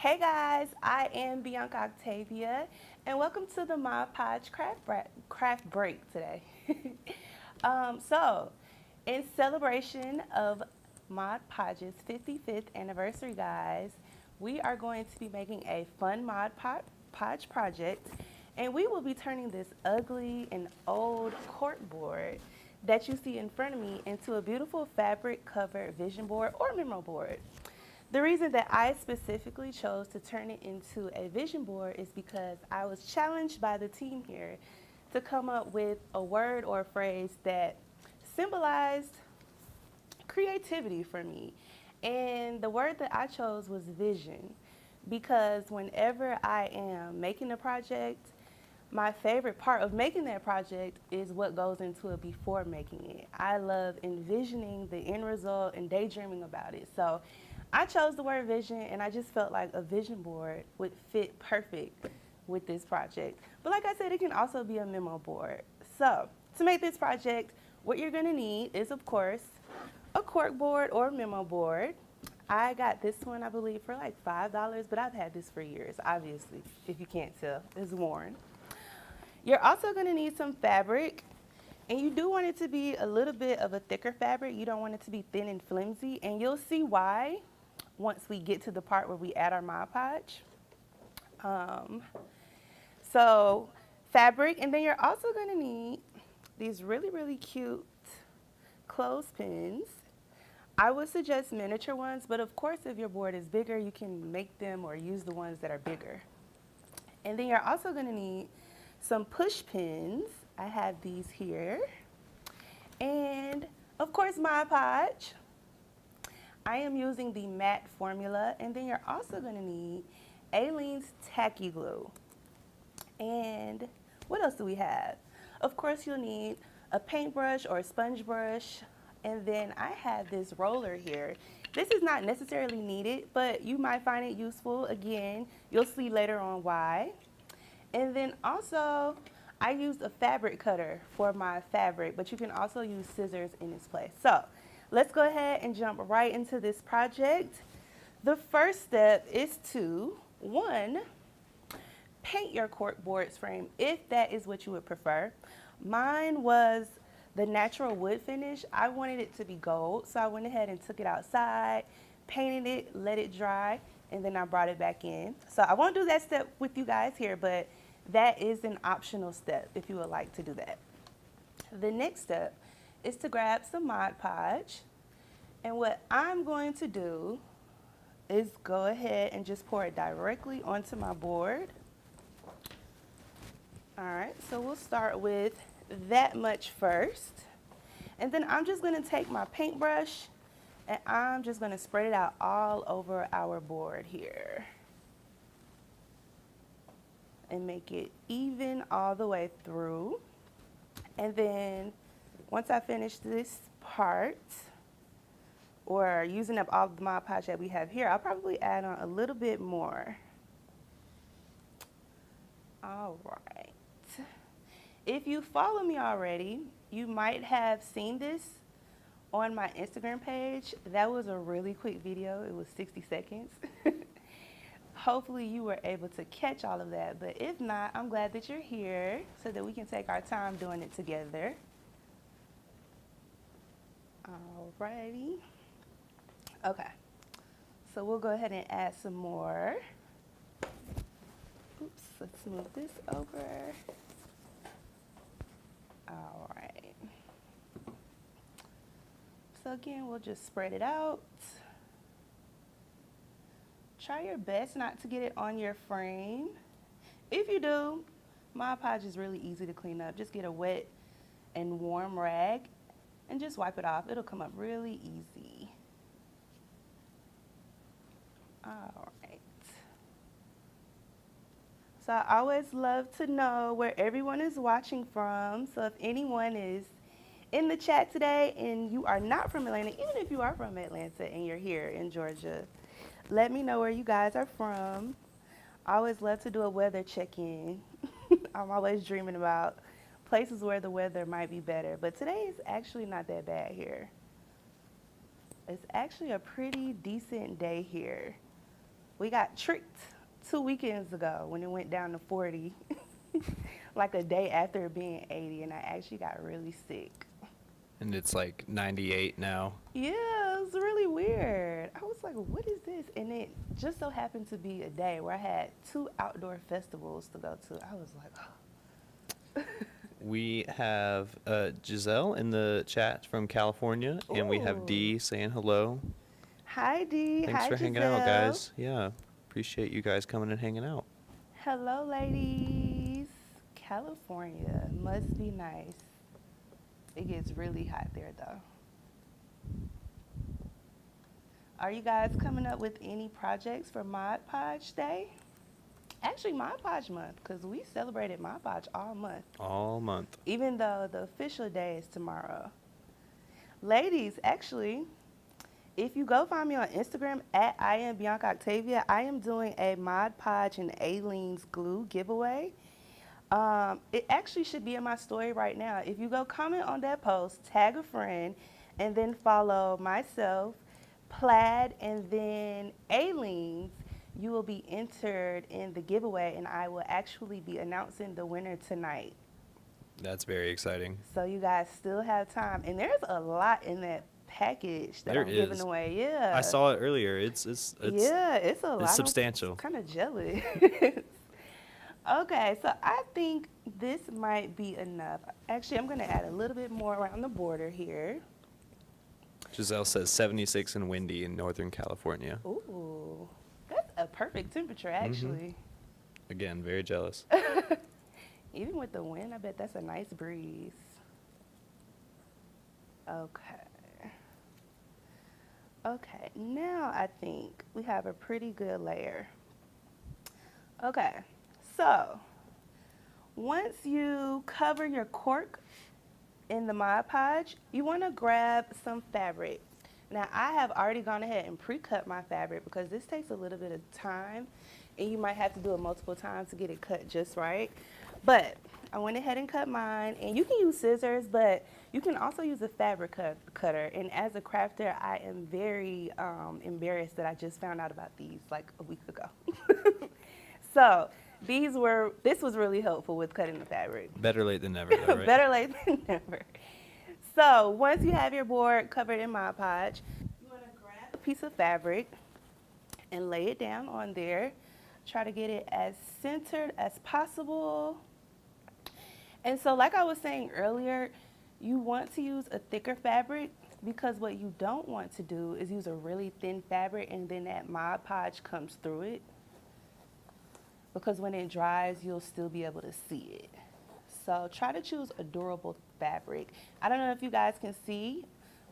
Hey guys, I am Bianca Octavia, and welcome to the Podge craft break today. So, in celebration of Mod Podge's 55th anniversary, guys, we are going to be making a fun Podge project, and we will be turning this ugly and old cork board that you see in front of me into a beautiful fabric covered vision board or memo board. The reason that I specifically chose to turn it into a vision board is because I was challenged by the team here to come up with a word or a phrase that symbolized creativity for me. And the word that I chose was vision because whenever I am making a project, my favorite part of making that project is what goes into it before making it. I love envisioning the end result and daydreaming about it. So I chose the word vision, and I just felt like a vision board would fit perfect with this project. But like I said, it can also be a memo board. So to make this project, what you're gonna need is, of course, a cork board or memo board. I got this one, I believe, for like $5, but I've had this for years, obviously, if you can't tell, it's worn. You're also gonna need some fabric, and you do want it to be a little bit of a thicker fabric. You don't want it to be thin and flimsy, and you'll see why once we get to the part where we add our Mod Podge. So fabric, and then you're also gonna need these really, really cute clothespins. I would suggest miniature ones, but of course if your board is bigger, you can make them or use the ones that are bigger. And then you're also gonna need some push pins. I have these here. And of course Mod Podge. I am using the matte formula, and then you're also gonna need Aleene's Tacky glue. And what else do we have? Of course you'll need a paintbrush or a sponge brush, and then I have this roller here. This is not necessarily needed, but you might find it useful. Again, you'll see later on why. And then also, I used a fabric cutter for my fabric, but you can also use scissors in its place. So let's go ahead and jump right into this project. The first step is to, one, paint your cork board's frame if that is what you would prefer. Mine was the natural wood finish. I wanted it to be gold, so I went ahead and took it outside, painted it, let it dry, and then I brought it back in. So I won't do that step with you guys here, but that is an optional step if you would like to do that. The next step is to grab some Mod Podge, and what I'm going to do is go ahead and just pour it directly onto my board. All right, so we'll start with that much first. And then I'm just gonna take my paintbrush and I'm just gonna spread it out all over our board here and make it even all the way through. And then once I finish this part, or using up all of the Mod Podge that we have here, I'll probably add on a little bit more. All right. If you follow me already, you might have seen this on my Instagram page. That was a really quick video. It was 60 seconds. Hopefully you were able to catch all of that, but if not, I'm glad that you're here so that we can take our time doing it together. Alrighty. Okay, so we'll go ahead and add some more. Oops, let's move this over. All right. So again, we'll just spread it out. Try your best not to get it on your frame. If you do, Mod Podge is really easy to clean up. Just get a wet and warm rag and just wipe it off. It'll come up really easy. All right. So I always love to know where everyone is watching from. So if anyone is in the chat today and you are not from Atlanta, even if you are from Atlanta and you're here in Georgia, let me know where you guys are from. I always love to do a weather check-in. I'm always dreaming about places where the weather might be better, but today is actually not that bad here. It's actually a pretty decent day here. We got tricked 2 weekends ago when it went down to 40, like a day after it being 80, and I actually got really sick. And it's like 98 now. Yeah, it was really weird. I was like, what is this? And it just so happened to be a day where I had 2 outdoor festivals to go to. I was like, oh. We have Giselle in the chat from California, and we have Ooh. Dee saying hello. Hi, Dee. Thanks Hi, for hanging out, Giselle. guys. Yeah, appreciate you guys coming and hanging out. Hello, ladies. California must be nice. It gets really hot there, though. Are you guys coming up with any projects for Mod Podge Day? Actually, Mod Podge month, because we celebrated Mod Podge all month, All month. even though the official day is tomorrow. Ladies, actually, if you go find me on Instagram at I am Bianca Octavia, I am doing a Mod Podge and Aleene's glue giveaway. It actually should be in my story right now. If you go comment on that post, tag a friend, and then follow myself, Plaid, and then Aleene's, you will be entered in the giveaway, and I will actually be announcing the winner tonight. That's very exciting. So you guys still have time, and there's a lot in that package that There I'm giving is. away. Yeah, I saw it earlier. It's yeah, it's a lot. it's substantial. Kind of jealous. Okay, so I think this might be enough. Actually, I'm going to add a little bit more around the border here. Giselle says 76 and windy in Northern California. Ooh, that's a perfect temperature, actually. Again, very jealous. Even with the wind, I bet that's a nice breeze. Okay. Okay, now I think we have a pretty good layer. Okay, so once you cover your cork in the Mod Podge, you want to grab some fabric. Now, I have already gone ahead and pre-cut my fabric because this takes a little bit of time, and you might have to do it multiple times to get it cut just right. But I went ahead and cut mine, and you can use scissors, but you can also use a fabric cutter. And as a crafter, I am very embarrassed that I just found out about these like a week ago. So this was really helpful with cutting the fabric. Better late than never, though, right? Better late than never. So once you have your board covered in Mod Podge, you want to grab a piece of fabric and lay it down on there. Try to get it as centered as possible. And so like I was saying earlier, you want to use a thicker fabric because what you don't want to do is use a really thin fabric and then that Mod Podge comes through it. Because when it dries, you'll still be able to see it. So try to choose a durable fabric. I don't know if you guys can see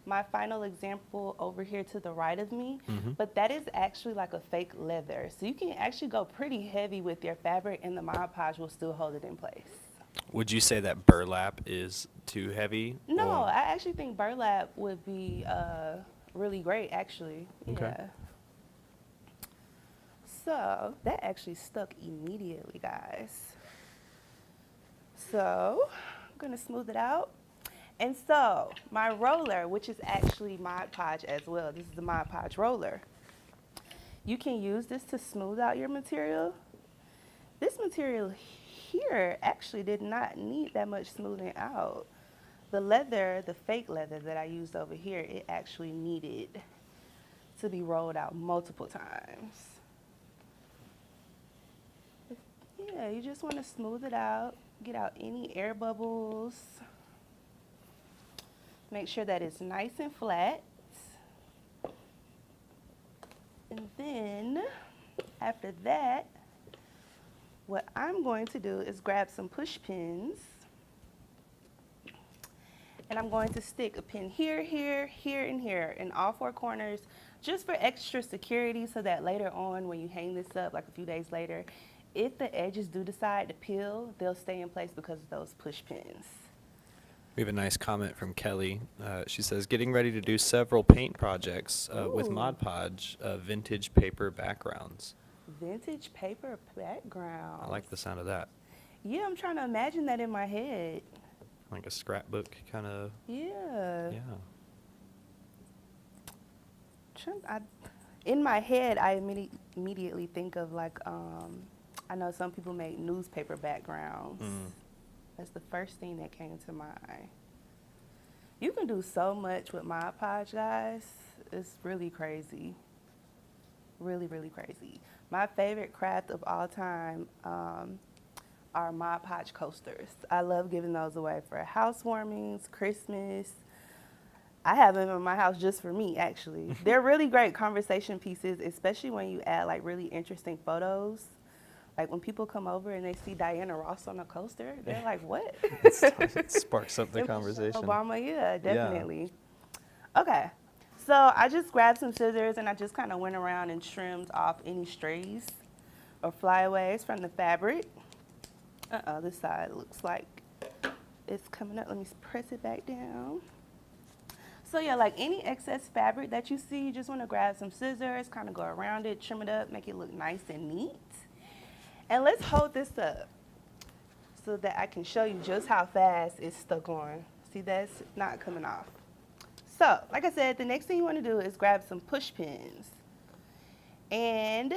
my final example over here to the right of me, but that is actually like a fake leather. So you can actually go pretty heavy with your fabric and the Mod Podge will still hold it in place. Would you say that burlap is too heavy? No, or- I actually think burlap would be really great, actually. Okay. Yeah. So that actually stuck immediately, guys. So I'm gonna smooth it out. And so my roller, which is actually Mod Podge as well, this is the Mod Podge roller. You can use this to smooth out your material. This material here actually did not need that much smoothing out. The leather, the fake leather that I used over here, it actually needed to be rolled out multiple times. Yeah, you just want to smooth it out, get out any air bubbles. Make sure that it's nice and flat. And then after that, what I'm going to do is grab some push pins. And I'm going to stick a pin here, here, here, and here in all 4 corners just for extra security so that later on when you hang this up, like a few days later, if the edges do decide to peel, they'll stay in place because of those push pins. We have a nice comment from Kelly. She says, getting ready to do several paint projects with Ooh. Mod Podge, vintage paper backgrounds. Vintage paper background. I like the sound of that. Yeah, I'm trying to imagine that in my head. Like a scrapbook kind of. Yeah. Yeah. in my head, I immediately think of like, I know some people make newspaper backgrounds. Mm. That's the first thing that came to mind. You can do so much with Mod Podge, guys. It's really crazy. Really, really crazy. My favorite craft of all time are Mod Podge coasters. I love giving those away for housewarmings, Christmas. I have them in my house just for me, actually. They're really great conversation pieces, especially when you add like really interesting photos. Like when people come over and they see Diana Ross on a coaster, they're like, what? It sparks up the And Michelle conversation. Obama, yeah, definitely. Okay, so I just grabbed some scissors and I just kind of went around and trimmed off any strays or flyaways from the fabric. This side looks like it's coming up. Let me press it back down. So yeah, like any excess fabric that you see, you just want to grab some scissors, kind of go around it, trim it up, make it look nice and neat. And let's hold this up so that I can show you just how fast it's stuck on. See, that's not coming off. So, like I said, the next thing you want to do is grab some push pins. And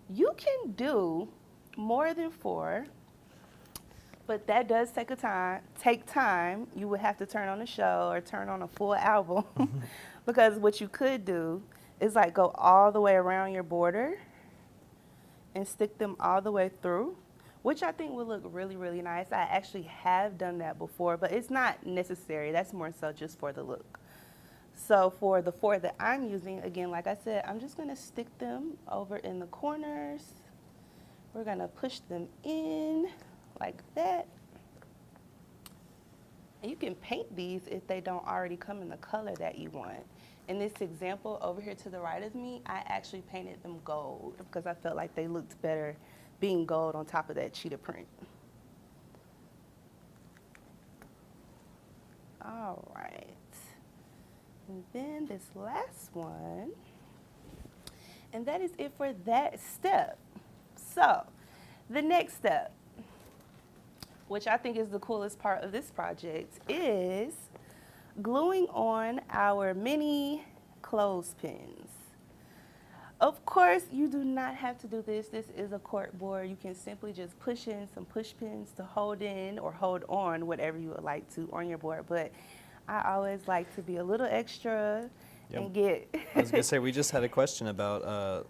you can do more than 4, but that does take time. You would have to turn on a show or turn on a full album because what you could do is like go all the way around your border and stick them all the way through, which I think would look really, really nice. I actually have done that before, but it's not necessary. That's more so just for the look. So for the 4 that I'm using, again, like I said, I'm just gonna stick them over in the corners. We're gonna push them in like that. And you can paint these if they don't already come in the color that you want. In this example over here to the right of me, I actually painted them gold because I felt like they looked better being gold on top of that cheetah print. All right. And then this last one, and that is it for that step. So the next step, which I think is the coolest part of this project, is gluing on our mini clothespins. Of course, you do not have to do this. This is a cork board. You can simply just push in some push pins to hold in or hold on whatever you would like to on your board. But I always like to be a little extra and get. I was gonna say we just had a question about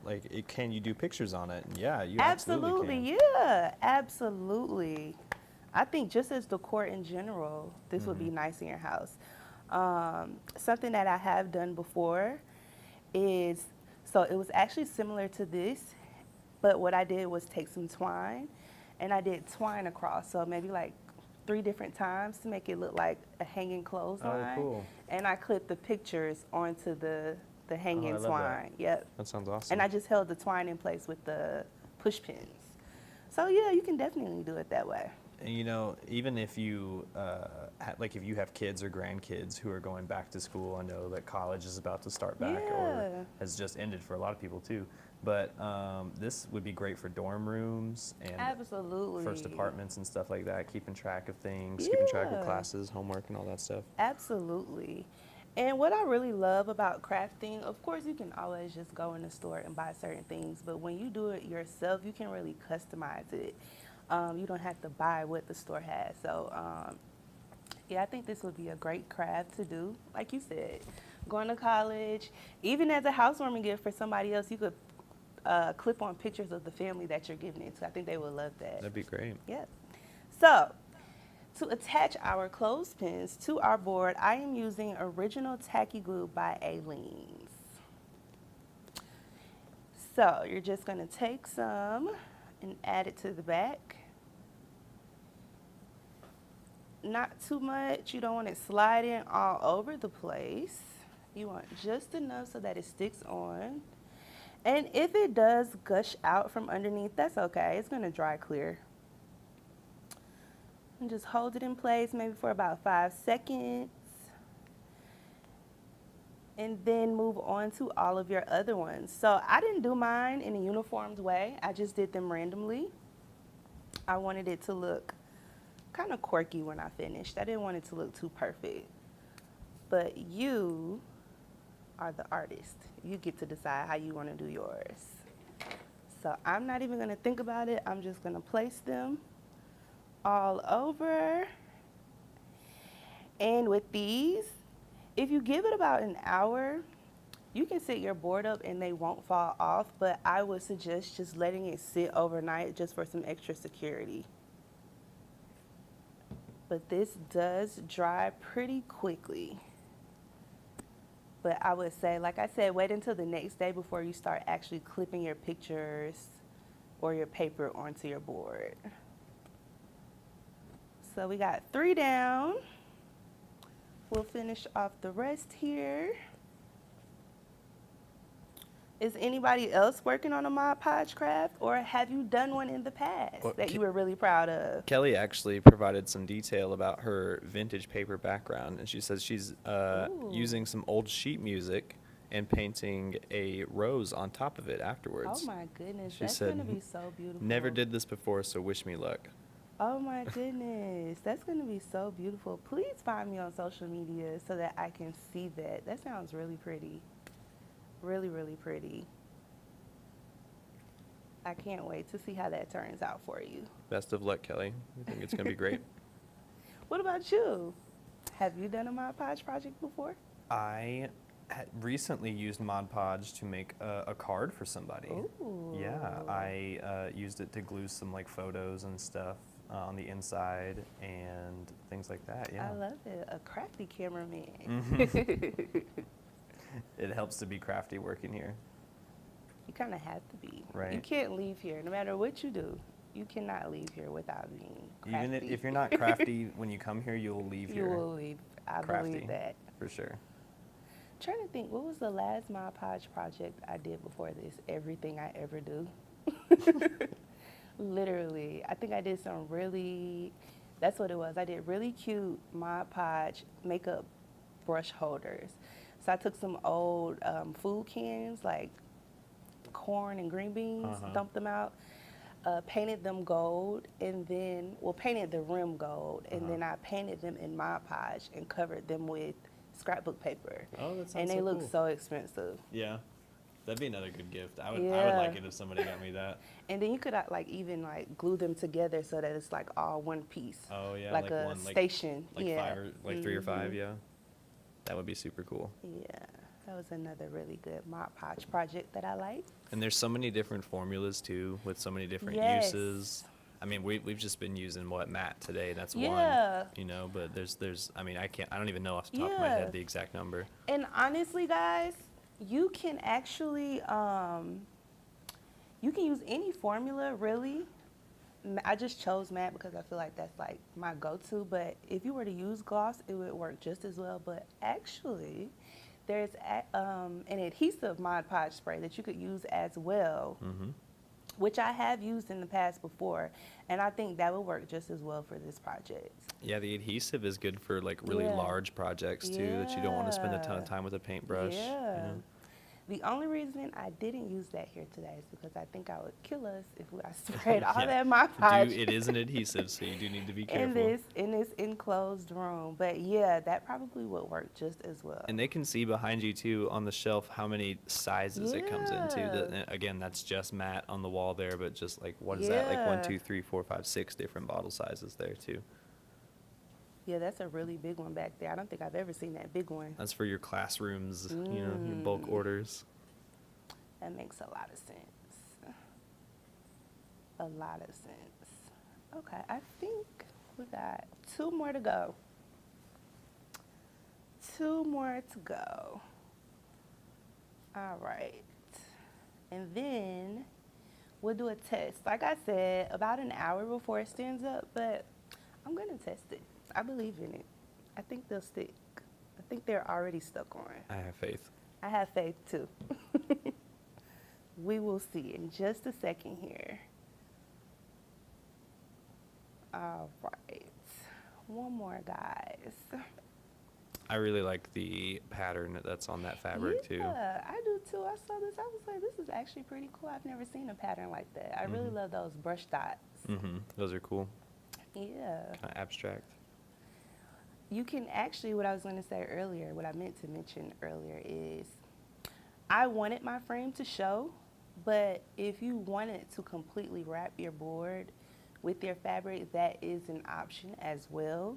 can you do pictures on it? And yeah, you absolutely can. Yeah, absolutely. I think just as decor in general, this would be nice in your house. Something that I have done before is, so it was actually similar to this, but what I did was take some twine and I did twine across. So maybe like 3 different times to make it look like a hanging clothesline. Oh, cool. And I clipped the pictures onto the hanging I love twine. that. Yep. That sounds awesome. And I just held the twine in place with the push pins. So yeah, you can definitely do it that way. And you know, even if you if you have kids or grandkids who are going back to school, I know that college is about to start back or has just ended for a lot of people too. But this would be great for dorm rooms and Absolutely. first apartments and stuff like that, keeping track of things, keeping track of classes, homework, and all that stuff. Absolutely. And what I really love about crafting, of course, you can always just go in the store and buy certain things, but when you do it yourself, you can really customize it. You don't have to buy what the store has. So, yeah, I think this would be a great craft to do. Like you said, going to college, even as a housewarming gift for somebody else, you could clip on pictures of the family that you're giving it to. I think they would love that. That'd be great. Yeah. So, to attach our clothespins to our board, I am using Original Tacky Glue by Aleene. So, you're just going to take some and add it to the back. Not too much. You don't want it sliding all over the place. You want just enough so that it sticks on. And if it does gush out from underneath, that's okay. It's going to dry clear. And just hold it in place maybe for about 5 seconds. And then move on to all of your other ones. So I didn't do mine in a uniformed way. I just did them randomly. I wanted it to look kind of quirky when I finished. I didn't want it to look too perfect. But you are the artist. You get to decide how you want to do yours. So I'm not even going to think about it. I'm just going to place them all over. And with these, if you give it about an hour, you can set your board up and they won't fall off, but I would suggest just letting it sit overnight just for some extra security. But this does dry pretty quickly. But I would say, like I said, wait until the next day before you start actually clipping your pictures or your paper onto your board. So we got 3 down. We'll finish off the rest here. Is anybody else working on a Mod Podge craft, or have you done one in the past that you were really proud of? Kelly actually provided some detail about her vintage paper background, and she says she's using some old sheet music and painting a rose on top of it afterwards. Oh my goodness, She that's said, gonna be so beautiful. Never did this before, so wish me luck. Oh my goodness, that's gonna be so beautiful. Please find me on social media so that I can see that. That sounds really pretty. Really, really pretty. I can't wait to see how that turns out for you. Best of luck, Kelly. I think it's going to be great. What about you? Have you done a Mod Podge project before? I recently used Mod Podge to make a card for somebody. Ooh. Yeah, I used it to glue some like photos and stuff on the inside and things like that. Yeah, I love it. A crafty cameraman. Mhm. It helps to be crafty working here. You kind of have to be. Right. You can't leave here. No matter what you do, you cannot leave here without being crafty. Even if you're not crafty, when you come here, you'll leave You here. will leave. I crafty, believe that. for sure. Trying to think, what was the last Mod Podge project I did before this? Everything I ever do. Literally. I think I did some really, that's what it was. I did really cute Mod Podge makeup brush holders. So I took some old food cans, like corn and green beans, dumped them out, painted them gold, and then, painted the rim gold, and then I painted them in Mod Podge and covered them with scrapbook paper. Oh, that sounds And they so look cool. so expensive. Yeah, that'd be another good gift. I would Yeah. like it if somebody got me that. And then you could even glue them together so that it's like all one piece. Oh yeah, Like a one, station. like Yeah. 5 or 3 or 5. Yeah, that would be super cool. Yeah, that was another really good Mod Podge project that I liked. And there's so many different formulas too, with so many different Yes. uses. I mean, we've just been using matte today. That's Yeah. one, but there's. I mean, I don't even know off the top of my Yeah. head the exact number. And honestly, guys, you can actually you can use any formula really. I just chose matte because I feel like that's like my go-to. But if you were to use gloss, it would work just as well. But actually, there's an adhesive Mod Podge spray that you could use as well, which I have used in the past before, and I think that would work just as well for this project. Yeah, the adhesive is good for like really Yeah. large projects too, that you don't want to spend a ton of Yeah. time with a paintbrush. Yeah. The only reason I didn't use that here today is because I think I would kill us if I sprayed all Yeah. that Mod Podge It is an adhesive, so you do need to be careful. in this enclosed room. But yeah, that probably would work just as well. And they can see behind you too on the shelf how many sizes it comes into. Yeah. Again, that's just matte on the wall there, but just like what is that? Like 1, Yeah. 2, 3, 4, 5, 6 different bottle sizes there too. Yeah, that's a really big one back there. I don't think I've ever seen that big one. That's for your classrooms, your bulk orders. That makes a lot of sense. A lot of sense. Okay, I think we got 2 more to go. 2 more to go. All right. And then we'll do a test. Like I said, about an hour before it stands up, but I'm going to test it. I believe in it. I think they'll stick. I think they're already stuck on. I have faith. I have faith too. We will see in just a second here. All right. One more, guys. I really like the pattern that's on that fabric too. Yeah, I do too. I saw this. I was like, this is actually pretty cool. I've never seen a pattern like that. I really love those brush dots. Those are cool. Yeah. Kind of abstract. You can actually, what I was going to say earlier, what I meant to mention earlier is I wanted my frame to show, but if you wanted to completely wrap your board with your fabric, that is an option as well.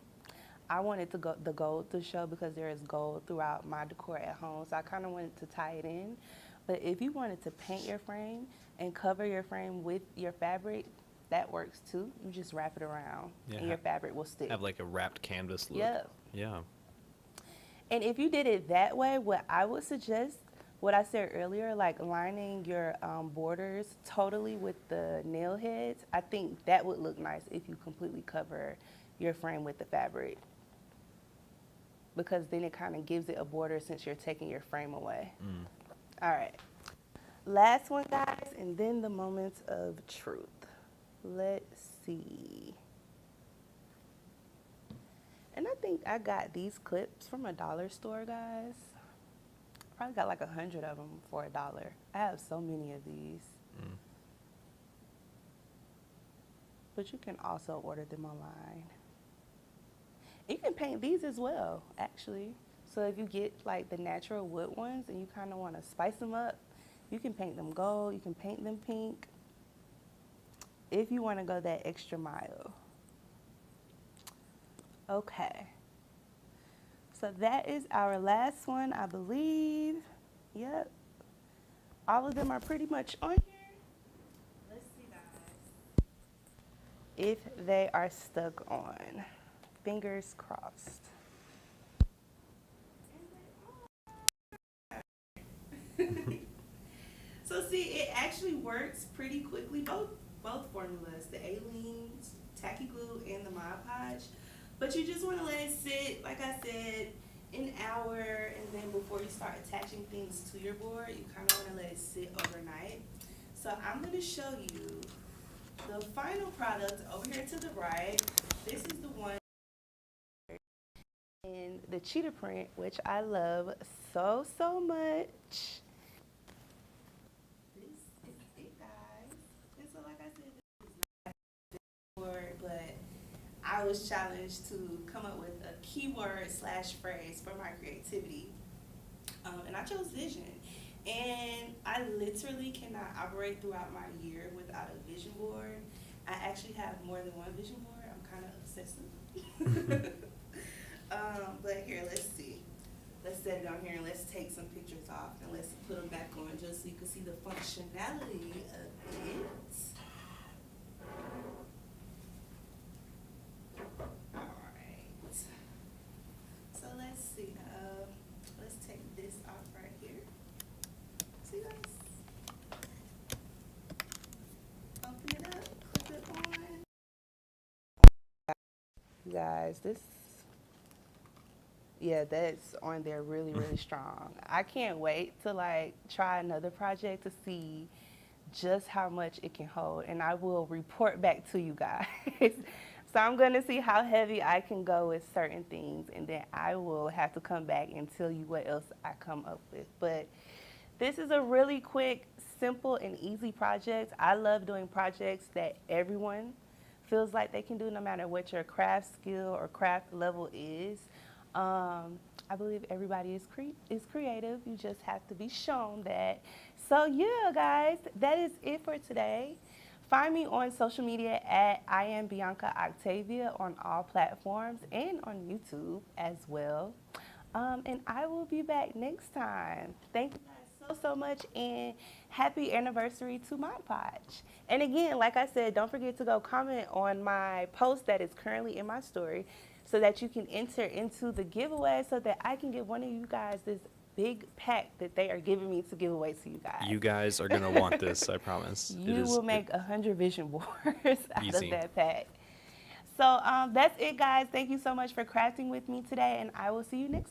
I wanted the gold to show because there is gold throughout my decor at home, so I kind of wanted to tie it in. But if you wanted to paint your frame and cover your frame with your fabric, that works too. You just wrap it around, Yeah, and your fabric will stick. have like a wrapped canvas look. Yeah. Yeah. And if you did it that way, what I would suggest, what I said earlier, like lining your borders totally with the nail heads, I think that would look nice if you completely cover your frame with the fabric. Because then it kind of gives it a border since you're taking your frame away. All right. Last one, guys, and then the moments of truth. Let's see. And I think I got these clips from a dollar store, guys. Probably got like 100 of them for $1. I have so many of these. But you can also order them online. You can paint these as well, actually. So if you get like the natural wood ones and you kind of want to spice them up, you can paint them gold, you can paint them pink, if you want to go that extra mile. Okay. So that is our last one, I believe. Yep. All of them are pretty much on here. Let's see, guys, if they are stuck on. Fingers crossed. So see, it actually works pretty quickly. Both formulas, the Aleene Tacky Glue and the Podge. But you just want to let it sit, like I said, an hour, and then before you start attaching things to your board, you kind of want to let it sit overnight. So I'm going to show you the final product over here to the right. This is the one in the cheetah print, which I love so much. This is it, guys. And so like I said, this is not a word, but I was challenged to come up with a keyword/phrase for my creativity. And I chose vision. And I literally cannot operate throughout my year without a vision board. I actually have more than one vision board. I'm kind of obsessive. But here, let's see. Let's set it on here and let's take some pictures off and let's put them back on just so you can see the functionality of it. Alright. So let's see. Let's take this off right here. See guys? Open it up, clip it on. You guys, that's on there really strong. I can't wait to like try another project to see just how much it can hold, and I will report back to you guys. So I'm going to see how heavy I can go with certain things, and then I will have to come back and tell you what else I come up with. But this is a really quick, simple, and easy project. I love doing projects that everyone feels like they can do no matter what your craft skill or craft level is. I believe everybody is creative. You just have to be shown that. So yeah, guys, that is it for today. Find me on social media at I am Bianca Octavia on all platforms and on YouTube as well. And I will be back next time. Thank you guys so much, and happy anniversary to Mod Podge. And again, like I said, don't forget to go comment on my post that is currently in my story, so that you can enter into the giveaway so that I can give one of you guys this big pack that they are giving me to give away to you guys. You guys are going to want this, I promise. You will make 100 vision boards out Easy. of that pack. So that's it, guys. Thank you so much for crafting with me today, and I will see you next time.